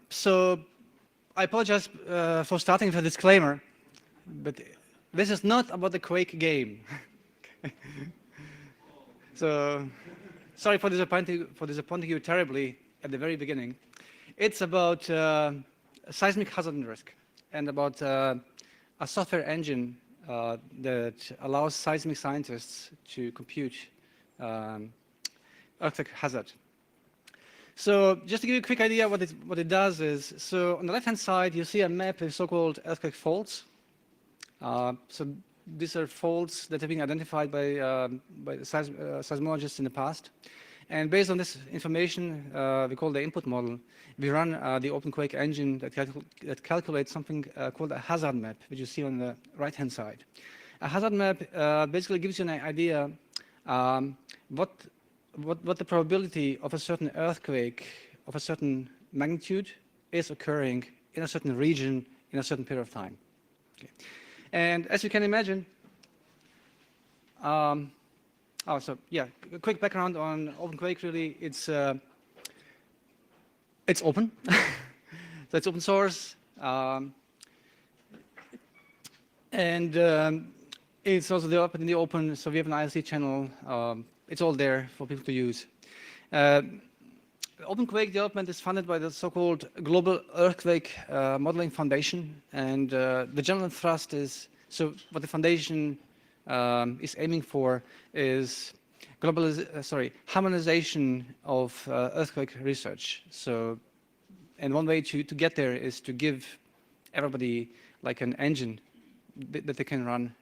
So I apologize for starting with a disclaimer, but this is not about the Quake game. So sorry for disappointing you terribly at the very beginning. It's about seismic hazard and risk, and about a software engine that allows seismic scientists to compute earthquake hazard. So just to give you a quick idea what it does is, so on the left-hand side, you see a map of so-called earthquake faults. So these are faults that have been identified by seismologists in the past. And based on this information, we call the input model, we run the OpenQuake engine that calculates something called a hazard map, which you see on the right-hand side. A hazard map basically gives you an idea what the probability of a certain earthquake of a certain magnitude is occurring in a certain region in a certain period of time. Okay. And as you can imagine, a quick background on OpenQuake. Really, it's open, so it's open source, and it's also developed in the open. So we have an IRC channel. It's all there for people to use. OpenQuake development is funded by the so-called Global Earthquake Modeling Foundation, and the general thrust is, so what the foundation is aiming for is harmonization of earthquake research. So, and one way to get there is to give everybody like an engine that they can run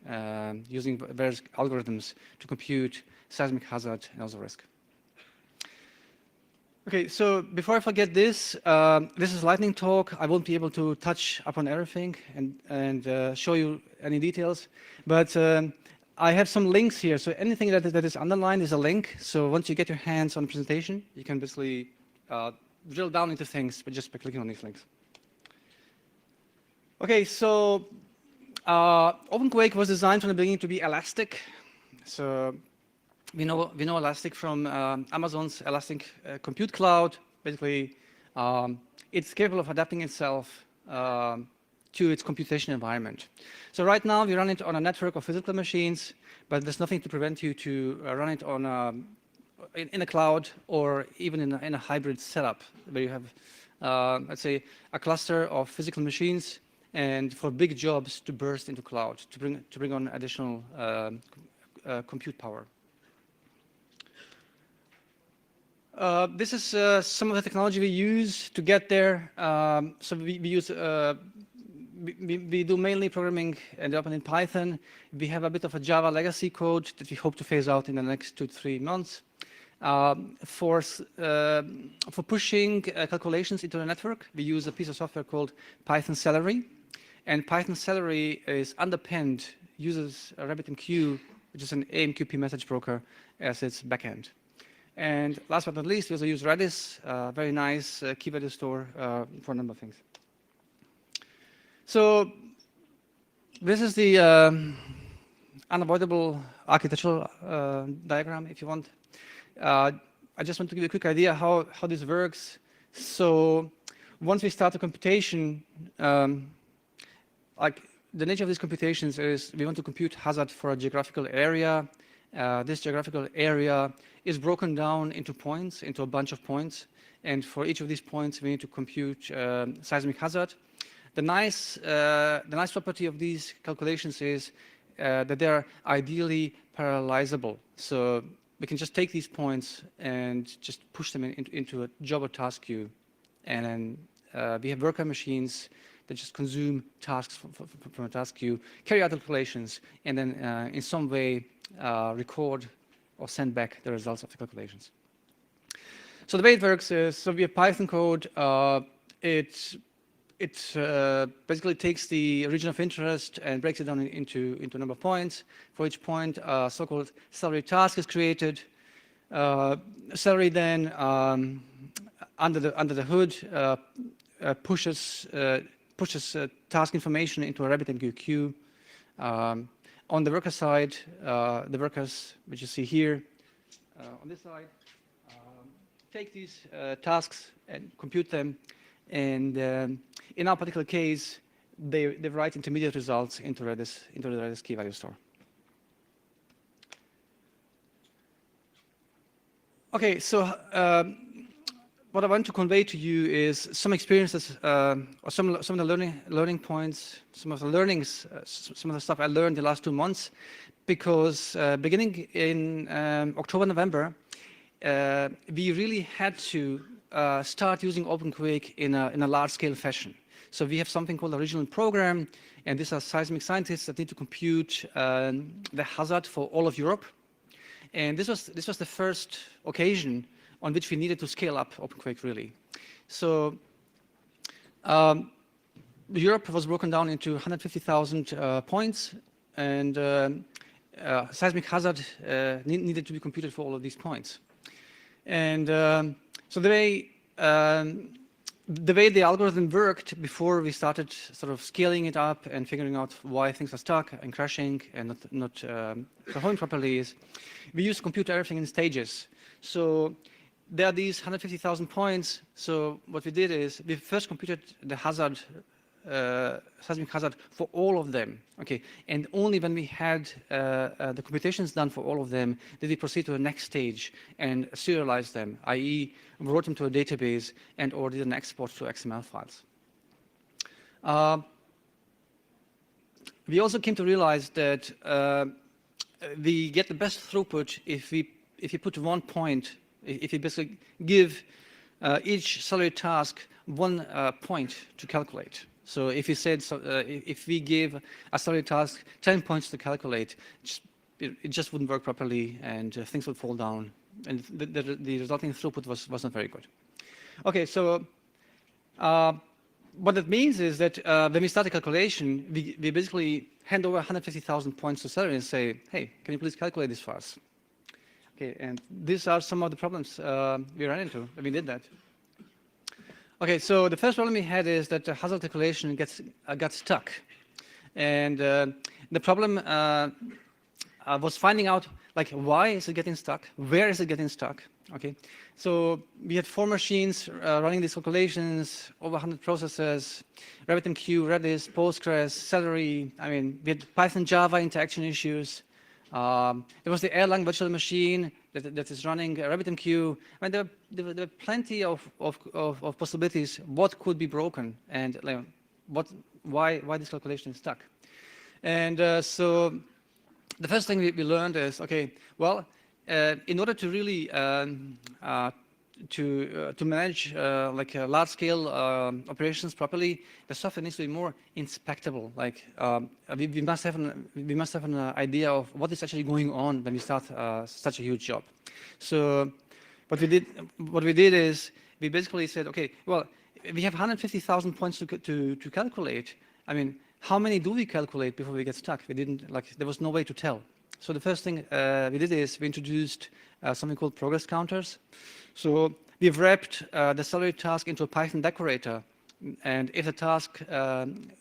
using various algorithms to compute seismic hazard and also risk. Okay, so before I forget this, this is lightning talk. I won't be able to touch upon everything and show you any details, but I have some links here. So anything that is underlined is a link. So once you get your hands on the presentation, you can basically drill down into things just by clicking on these links. Okay, so OpenQuake was designed from the beginning to be elastic. So we know Elastic from Amazon's Elastic Compute Cloud. Basically, it's capable of adapting itself to its computation environment. So right now, we run it on a network of physical machines, but there's nothing to prevent you to run it on in a cloud or even in a hybrid setup where you have, let's say, a cluster of physical machines, and for big jobs to burst into cloud to bring on additional compute power. This is some of the technology we use to get there. So we do mainly programming and development in Python. We have a bit of a Java legacy code that we hope to phase out in the next 2 to 3 months. For pushing calculations into the network, we use a piece of software called Python Celery. And Python Celery is underpinned, uses RabbitMQ, which is an AMQP message broker, as its backend. And last but not least, we also use Redis, very nice key value store for a number of things. So this is the unavoidable architectural diagram, if you want. I just want to give you a quick idea how this works. So once we start the computation, like the nature of these computations is we want to compute hazard for a geographical area. This geographical area is broken down into points, into a bunch of points. And for each of these points, we need to compute seismic hazard. The nice property of these calculations is that they're ideally parallelizable. So we can just take these points and just push them into a job or task queue. And then we have worker machines that just consume tasks from a task queue, carry out calculations, and then in some way record or send back the results of the calculations. So the way it works is, so we have Python code. It basically takes the region of interest and breaks it down into a number of points. For each point, a so-called Celery task is created. Celery then, under the hood, pushes task information into a RabbitMQ queue. On the worker side, the workers, which you see here, on this side, take these tasks and compute them, And in our particular case, they write intermediate results into the Redis key value store. Okay, so what I want to convey to you is some experiences, or some of the learning points, some of the learnings, some of the stuff I learned the last 2 months, because beginning in October, November, we really had to start using OpenQuake in a large-scale fashion. So we have something called a regional program, and these are seismic scientists that need to compute the hazard for all of Europe. And this was the first occasion on which we needed to scale up OpenQuake, really. So Europe was broken down into 150,000 points, and seismic hazard needed to be computed for all of these points. And so the way the algorithm worked before we started sort of scaling it up and figuring out why things are stuck and crashing and not performing properly is we used to compute everything in stages. So there are these 150,000 points. So what we did is we first computed the hazard, seismic hazard for all of them. Okay, and only when we had the computations done for all of them did we proceed to the next stage and serialize them, i.e., wrote them to a database and or did an export to XML files. We also came to realize that we get the best throughput if you put 1 point. If you basically give each salary task 1 point to calculate. So if you said, if we give a salary task 10 points to calculate, it just wouldn't work properly and things would fall down. And the resulting throughput was not very good. Okay, so what that means is that when we start a calculation, we basically hand over 150,000 points to salary and say, hey, can you please calculate this for us? Okay, and these are some of the problems we ran into when we did that. Okay, so the first problem we had is that the hazard calculation got stuck. And the problem was finding out, like, why is it getting stuck? Where is it getting stuck? Okay, so we had 4 machines running these calculations, over 100 processes, RabbitMQ, Redis, Postgres, Celery. I mean, we had Python, Java interaction issues. There was the Erlang virtual machine that is running RabbitMQ. I mean, there were plenty of possibilities what could be broken and why this calculation is stuck. And so the first thing we learned is, okay, well, in order to really to manage like large-scale operations properly, the software needs to be more inspectable. Like we must have an idea of what is actually going on when we start such a huge job. So what we did is we basically said, okay, well, we have 150,000 points to calculate. I mean, how many do we calculate before we get stuck? We didn't, like, there was no way to tell. So the first thing we did is we introduced something called progress counters. So we've wrapped the salary task into a Python decorator, and if the task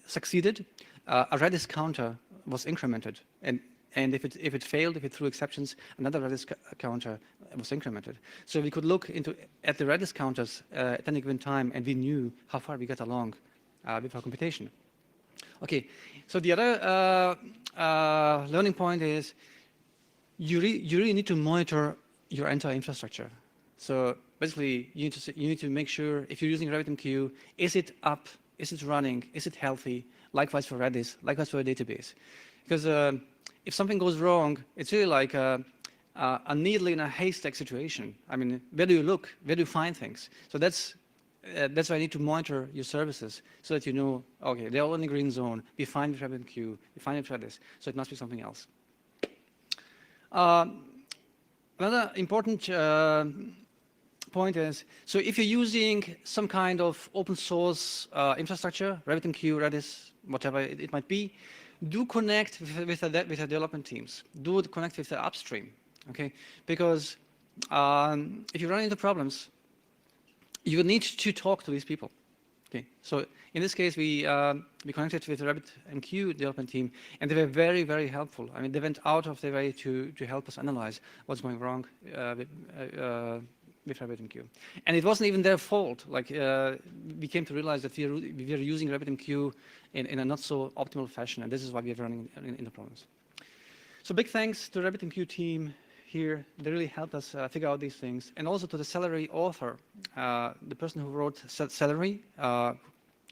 succeeded, a Redis counter was incremented, and if it failed, if it threw exceptions, another Redis counter was incremented. So we could look at the Redis counters at any given time, and we knew how far we got along with our computation. Okay, so the other learning point is you really need to monitor your entire infrastructure. So basically, you need to make sure if you're using RabbitMQ, is it up, is it running, is it healthy? Likewise for Redis, likewise for a database. Because if something goes wrong, it's really like a needle in a haystack situation. I mean, where do you look? Where do you find things? So that's why you need to monitor your services so that you know, okay, they're all in the green zone. We find with RabbitMQ, we find with Redis, so it must be something else. Another important point is, so if you're using some kind of open source infrastructure, RabbitMQ, Redis, whatever it might be, do connect with the development teams. Do connect with the upstream, okay? Because if you run into problems, you will need to talk to these people. Okay, so in this case, we connected with the RabbitMQ development team, and they were very, very helpful. I mean, they went out of their way to help us analyze what's going wrong with RabbitMQ. And it wasn't even their fault. Like, we came to realize that we were using RabbitMQ in a not so optimal fashion, and this is why we are running into problems. So big thanks to the RabbitMQ team here. They really helped us figure out these things. And also to the Celery author, the person who wrote Celery,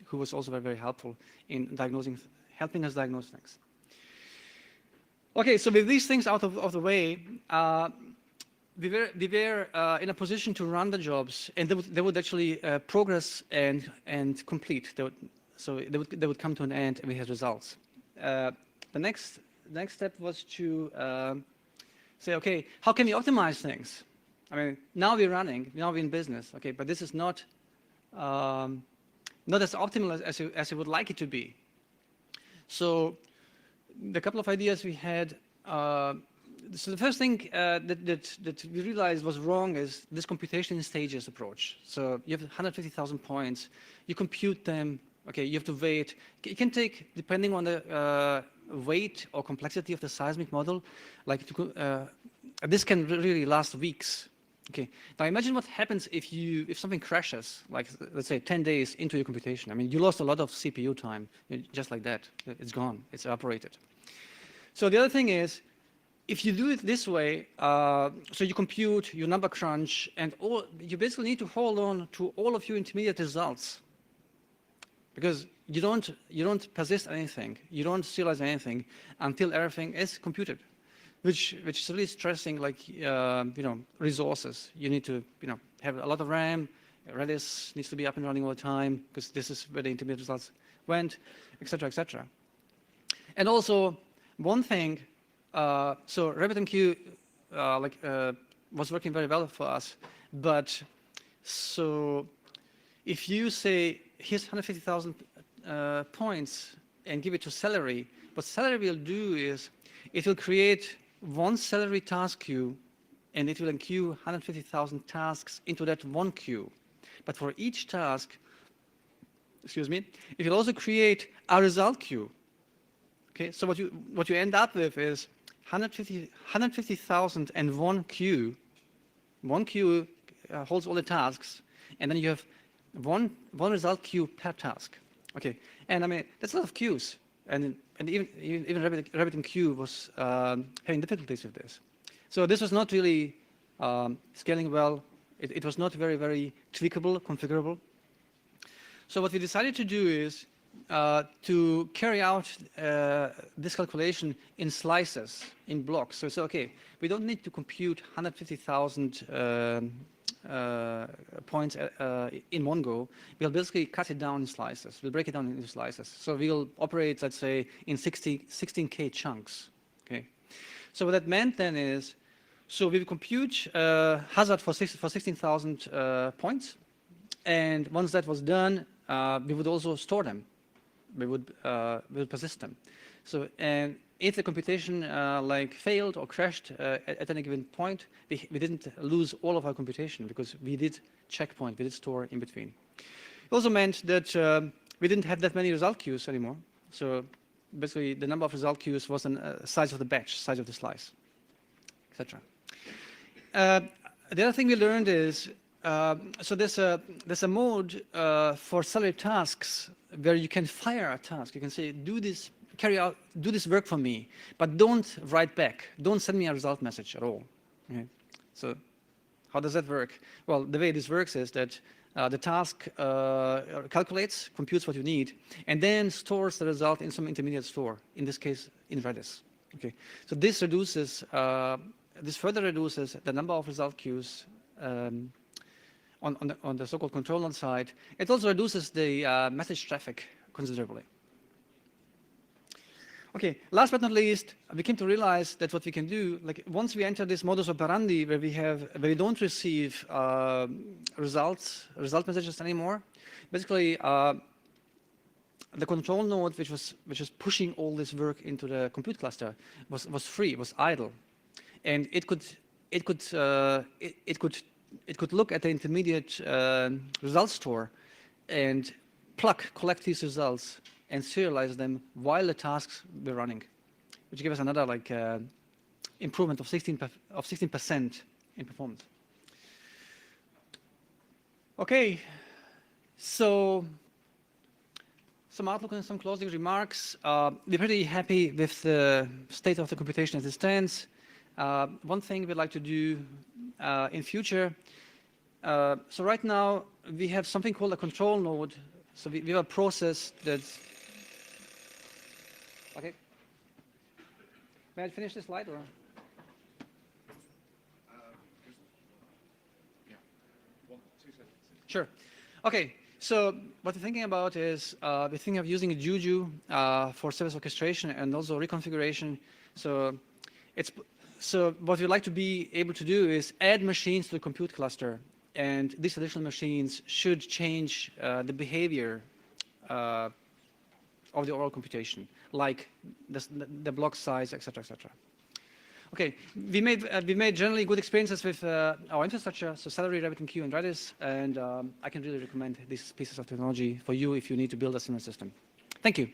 who was also very, very helpful in helping us diagnose things. Okay, so with these things out of the way, we were in a position to run the jobs, and they would actually progress and complete. They would come to an end, and we had results. The next step was to say, okay, how can we optimize things? I mean, now we're running, now we're in business, okay, but this is not as optimal as you would like it to be. So the couple of ideas we had. So the first thing that we realized was wrong is this computation in stages approach. So you have 150,000 points, you compute them, okay, you have to wait. It can take, depending on the weight or complexity of the seismic model, like this can really last weeks. Okay, now imagine what happens if something crashes, like let's say 10 days into your computation. I mean, you lost a lot of CPU time, just like that. It's gone, it's evaporated. So the other thing is, if you do it this way, so you compute, you number crunch, and you basically need to hold on to all of your intermediate results, because you don't persist anything, you don't serialize anything until everything is computed, which is really stressing, like resources. You need to have a lot of RAM. Redis needs to be up and running all the time because this is where the intermediate results went, etc., etc. And also one thing. So RabbitMQ was working very well for us, but so if you say here's 150,000 points and give it to Celery, what Celery will do is it will create one Celery task queue, and it will enqueue 150,000 tasks into that one queue. But for each task, excuse me, it will also create a result queue. Okay, so what you end up with is 150,000 and one queue. One queue holds all the tasks, and then you have one result queue per task. Okay, and I mean that's a lot of queues, and even RabbitMQ was having difficulties with this. So this was not really scaling well. It was not very, very tweakable, configurable. So what we decided to do is to carry out this calculation in slices, in blocks. So it's okay, we don't need to compute 150,000 points in one go. We'll basically cut it down in slices. We'll break it down into slices. So we'll operate, let's say, in 16K chunks. Okay. So what that meant then is, so we will compute hazard for 16,000 points, and once that was done, we would also store them. We would persist them. So, and if the computation like failed or crashed at any given point, we didn't lose all of our computation because we did checkpoint, we did store in between. It also meant that we didn't have that many result queues anymore. So basically, the number of result queues was the size of the batch, size of the slice, etc. The other thing we learned is, so there's a mode for Celery tasks where you can fire a task. You can say, do this work for me, but don't write back. Don't send me a result message at all. Okay? So how does that work? Well, the way this works is that the task calculates, computes what you need, and then stores the result in some intermediate store, in this case, in Redis. Okay? So this reduces, this further reduces the number of result queues on the so-called control node side. It also reduces the message traffic considerably. Okay, last but not least, we came to realize that what we can do, like once we enter this modus operandi where we don't receive result messages anymore, basically the control node which was pushing all this work into the compute cluster was free, was idle, and it could look at the intermediate result store and collect these results and serialize them while the tasks were running, which gave us another improvement of 16% in performance. Okay, so some outlook and some closing remarks. We're pretty happy with the state of the computation as it stands. One thing we'd like to do in future, so right now we have something called a control node. So we have a process that's, okay. May I finish this slide or? Yeah. 1, 2 sentences. Sure. Okay. So what we're thinking about is we're thinking of using Juju for service orchestration and also reconfiguration. So what we'd like to be able to do is add machines to the compute cluster, and these additional machines should change the behavior of the overall computation, like the block size, etc., etc. Okay, we made generally good experiences with our infrastructure, so Celery, RabbitMQ, and Redis, and I can really recommend these pieces of technology for you if you need to build a similar system. Thank you.